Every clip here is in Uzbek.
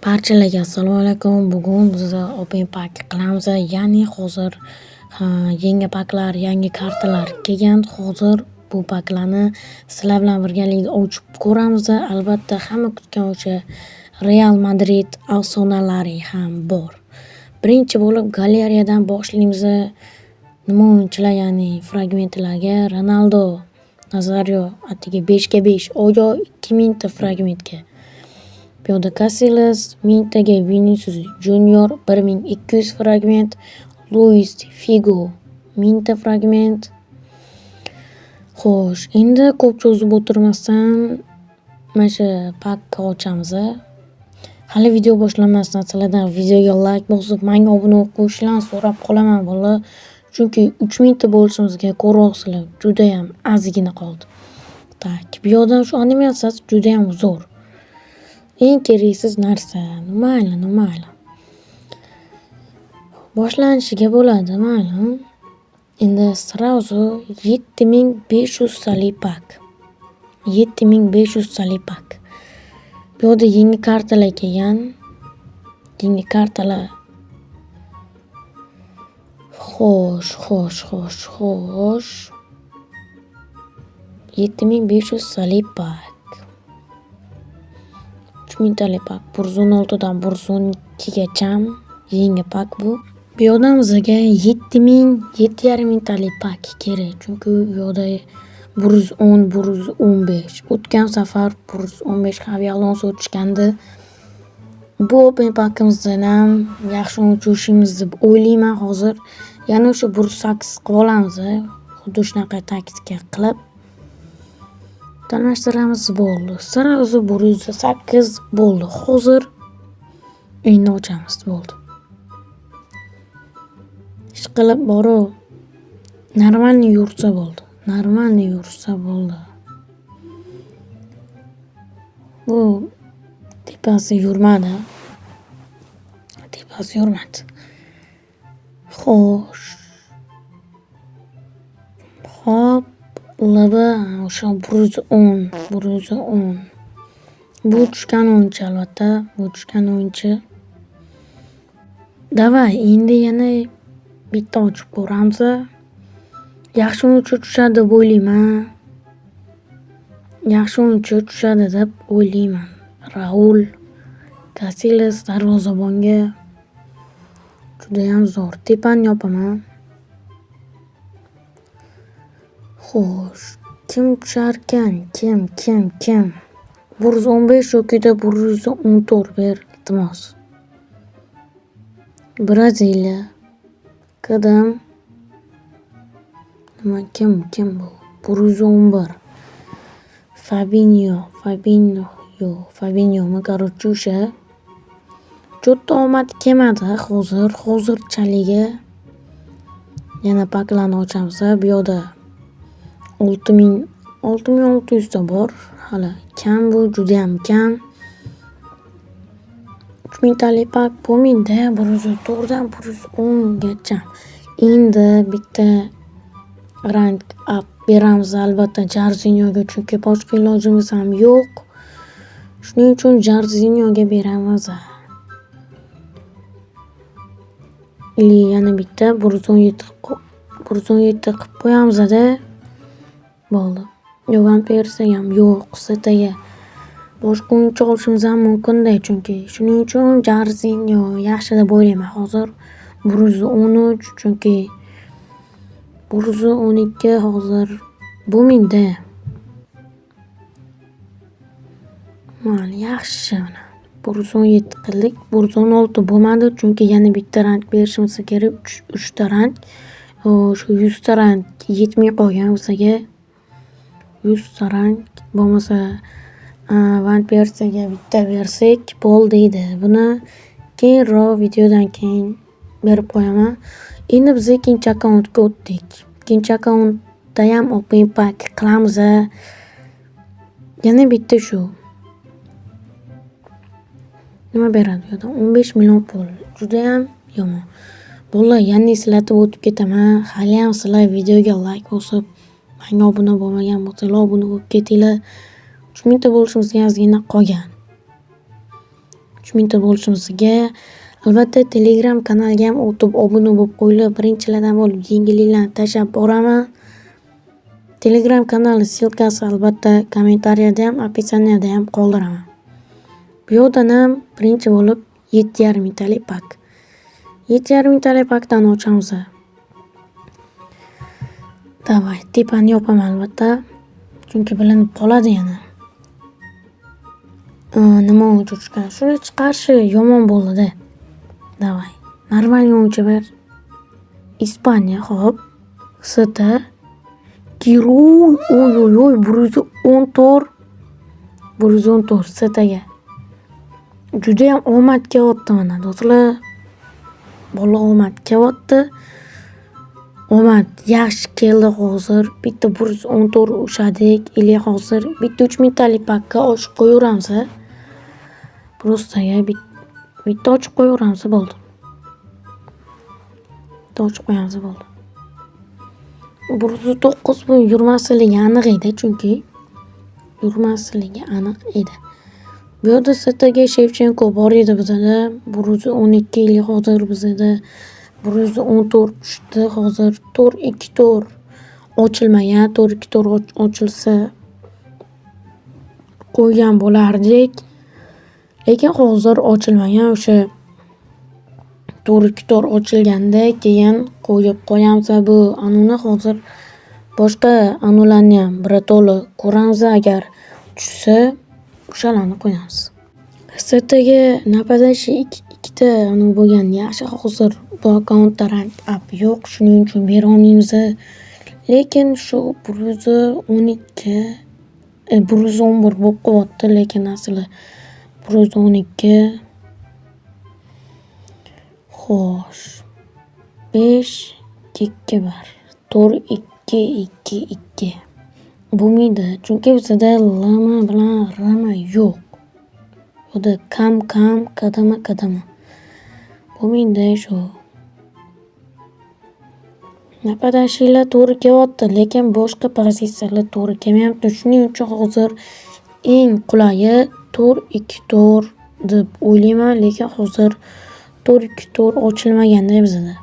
Barchalarga assalomu alaykum. Bugun biz open pack qilamiz. Ya'ni hozir yangi paklar, yangi kartalar kelgan. Hozir bu paklarni sizlar bilan birgalikda ochib ko'ramiz. Albatta hamma kutgan o'sha Real Madrid afsonalari ham bor. Birinchi bo'lib galeriyadan boshlaymiz. Nima o'yinchilar, ya'ni fragmentlarga Ronaldo, Nazario atigi 5ga5 oyo 2000 ta fragmentga. Bu yerda Casillas 1000 taga, Vinicius Junior 1200 fragment, Luis Figo 1000 ta fragment. Xo'sh, endi ko'p cho'zib o'tirmasdan mana shu pakni ochamiz. Hali video boshlanmasdan sizlardan videoga like bosib, menga obuna bo'lib qo'yishlarini so'rab qolaman bolalar. Chunki 3000 ta bo'lishimizga ko'ryapsizlar, juda ham ozgina qoldi. Tak, bu yerdan shu animatsiyasi juda ham zo'r. Eng keraksiz narsa, mayli. Boshlanishiga bo'ladi, mayli. Endi srazu 7500 talik pak. 7500 talik pak. Bu yerda yangi kartalar kelgan. Yangi kartalar. Xo'sh. 7500 talik pak. 3000 talik pak. 116 dan 112gacha yangi pak bu. Bu yerda bizga 7,500 talik pak kerak. Chunki bu yerda 110, 115. O'tgan safar 115 Xavi Alonso o'tishgandi. Bu open pakimizdan ham yaxshi o'tishimiz deb o'ylayman hozir. Yana o'sha 108 qilib olamiz. Xuddi shunaqa taktika qilib tanlashtiramiz bo'ldi. Sarazu 108 bo'ldi. Hozir endi ochamiz bo'ldi. Ish qilib borib normalniy yursa bo'ldi. Bu tepasi yurmadi. Xo'sh. Hop, laba o'sha 110. Bu tushgan o'yinchi albatta, Davay, endi yana bitta ochib ko'ramiz. Yaxshi o'yinchi tushadi deb o'ylayman. Raul Casillas darvozabonga juda ham zo'r. Tepani yopaman. Xo'sh, kim tusharkan? Kim? 115 yoki 114 ber iltimos. Braziliya. Qadam. Nima kim bu? 111. Fabinho, короче, o'sha cho'tta omad kelmadi hozirchaliga. Yana paklarni ochamiz. Bu yerda 6600 ta bor. Hali kam bu, juda ham kam. 3000 talik pak bo'lmaydi, 104 dan 110gacha. Endi bitta rank up beramiz albatta Jarzinyoga, chunki boshqa ilojimiz ham yo'q. Shuning uchun Jarzinyoga beramiz. Yana bitta 117 qilib qo'yamiz-da. Bo'ldi. Van Persie ham yo'q, Setaga boshqa o'yinchi olishimiz ham mumkin-da, chunki shuning uchun Jarzinyo yaxshi deb o'ylayman. Hozir 113, chunki 112 hozir bo'lmaydi. Mana yaxshi. 117 qildik, 116 bo'lmadi, chunki yana bitta rank berishimiz kerak. 3 ta rank. Shu 100 ta rank yetmay qolgan bizga. 100 ta rank bo'lmasa Van Persiyga bitta bersak bo'ldi edi. Buni keyinroq videodan keyin berib qo'yaman. Endi biz ikkinchi akkauntga o'tdik. Ikkinchi akkauntda ham open pack qilamiz. Yana bitta shu. Nima beradi bu yerda? 15 million pul. Juda ham yomon. Bolalar, yana eslatib o'tib ketaman. Hali ham sizlar videoga like bosib, menga obuna bo'lmagan bo'lsangiz, obuna bo'lib ketinglar. 3000 ta bo'lishimizga ozgina qolgan. 3 mingta bo'lishimizga albatta Telegram kanalga ham o'tib obuna bo'lib qo'yilib, birinchilardan bo'lib yengilliklarni tashlab boraman. Telegram kanali ssilkasi albatta kommentariyada ham, описанияda ham qoldiraman. Bu yerdan ham birinchi bo'lib 7,5 mingtalik pak. 7,5 mingtalik pakdan ochamiz. Davay, tepani yopaman albatta. Chunki bilinib qoladi yana. Nima uchun chiqqan? Shuni chiqarishi yomon bo'ldi-da. Davay. Normalniy o'yinchi bir Ispaniya, xo'p. ST Giroy, 114. 114 STga. Juda ham omad kelyapti mana do'stlar. Bola omad kelyapti. Omad yaxshi keldi hozir. Bitta 114 ushadik. Ili hozir bitta 3 mingtalik pakka ochib qo'yaveramiz. Prostaga bitta ochib qo'yaveramiz bo'ldi. Bitta ochib qo'yamiz bo'ldi. 109 bu yurmasligi aniq edi, chunki yurmasligi aniq edi. Bu yerda STga Shevchenko bor edi bizda. 112 ili hozir bizda 114 tushdi hozir. 4-2-4 ochilmagan. 4-2-4 ochilsa qo'ygan bo'lardik. Lekin hozir ochilmagan. O'sha 4-2-4 ochilganda keyin qo'yib qo'yamiz. Bu anuni hozir boshqa anularni ham birato'la ko'ramiz. Agar tushsa o'shalarni qo'yamiz. STga napadashi ikkita anu bo'lgan yaxshi. Hozir bu akkauntda rank up yo'q, shuning uchun bera olmaymiz. Lekin shu 112 111 bo'lib qolyapti, lekin asli 112. Xo'sh. 5 2 1 4 2 2 2 bo'lmaydi, chunki bizda lama bilan rama yo'q. Yo'da kam kadama. Bo'lmaydi shu. Napadashiylar to'g'ri kelyapti, lekin boshqa pozitsiyalar to'g'ri kelmayapti. Shuning uchun hozir eng qulayi 4-2-4 deb o'ylayman, lekin hozir 4-2-4 ochilmaganda bizda.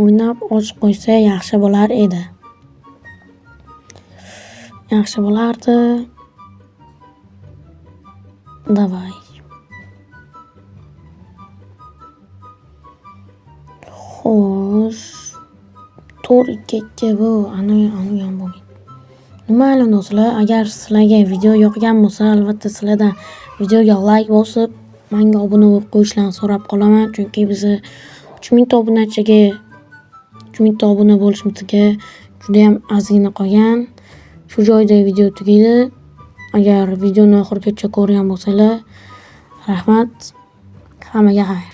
O'ynab ochib qo'ysa yaxshi bo'lar edi. Yaxshi bo'lardi. Davay. Xo'sh. 4-2-2 bu anu ham bo'lmaydi. Nima do'stlar, agar sizlarga video yoqgan bo'lsa, albatta sizlardan videoga like bosib, menga obuna bo'lib qo'yishlarini so'rab qolaman, chunki biz 3000 ta obunachiga 3000 ta obuna bo'lishimizga juda ham ozgina qolgan. Shu joyda video tugaydi. Agar videoni oxirigacha ko'rgan bo'lsanglar, rahmat. Hammaga xayr.